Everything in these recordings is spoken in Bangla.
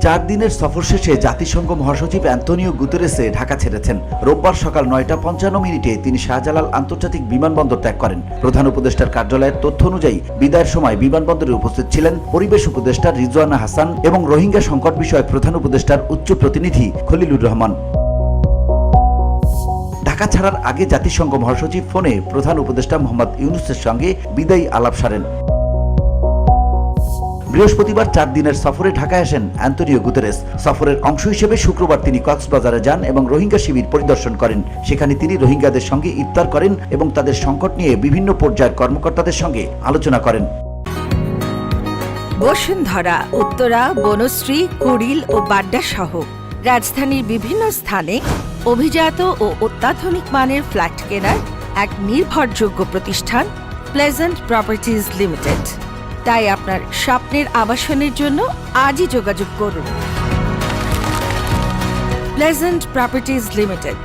4 দিনের সফর শেষে জাতিসংঘ মহাসচিব অ্যান্তোনিও গুতেরেসে ঢাকা ছেড়েছেন। রোববার সকাল 9:55 তিনি শাহজালাল আন্তর্জাতিক বিমানবন্দর ত্যাগ করেন। প্রধান উপদেষ্টার কার্যালয়ের তথ্য অনুযায়ী বিদায়ের সময় বিমানবন্দরে উপস্থিত ছিলেন পরিবেশ উপদেষ্টা রিজওয়ানা হাসান এবং রোহিঙ্গা সংকট বিষয়ক প্রধান উপদেষ্টার উচ্চ প্রতিনিধি খলিলুর রহমান। ঢাকা ছাড়ার আগে জাতিসংঘ মহাসচিব ফোনে প্রধান উপদেষ্টা মোহাম্মদ ইউনূসের সঙ্গে বিদায়ী আলাপ সারেন। বৃহস্পতিবার 4 দিনের সফরে ঢাকায় আসেন অ্যান্তোনিও গুতেরেস। সফরের অংশ হিসেবে শুক্রবার তিনি কক্সবাজারে যান এবং রোহিঙ্গা শিবির পরিদর্শন করেন। সেখানে তিনি রোহিঙ্গাদের সঙ্গে ইফতার করেন এবং তাদের সংকট নিয়ে বিভিন্ন পর্যায়ের কর্মকর্তাদের সঙ্গে আলোচনা করেন। বসুন্ধরা, উত্তরা, বনশ্রী, কুড়িল ও বাড্ডা সহ রাজধানীর বিভিন্ন স্থানে অভিজাত ও অত্যাধুনিক মানের ফ্ল্যাট কেনার এক নির্ভরযোগ্য প্রতিষ্ঠান প্লেজেন্ট প্রপার্টিজ লিমিটেড। তাই আপনার স্বপ্নের আবাসনের জন্য আজই যোগাযোগ করুন। Pleasant properties limited,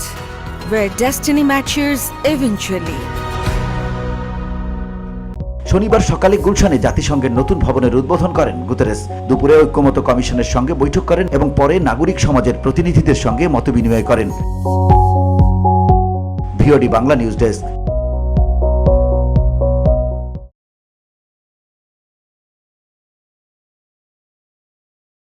where destiny matches eventually. শনিবার সকালে গুলশানে জাতিসংঘের নতুন ভবনের উদ্বোধন করেন গুতেরেস। দুপুরে ঐক্যমত্য কমিশনের সঙ্গে বৈঠক করেন এবং পরে নাগরিক সমাজের প্রতিনিধিদের সঙ্গে মতবিনিময় করেন। VOD Bangla news desk.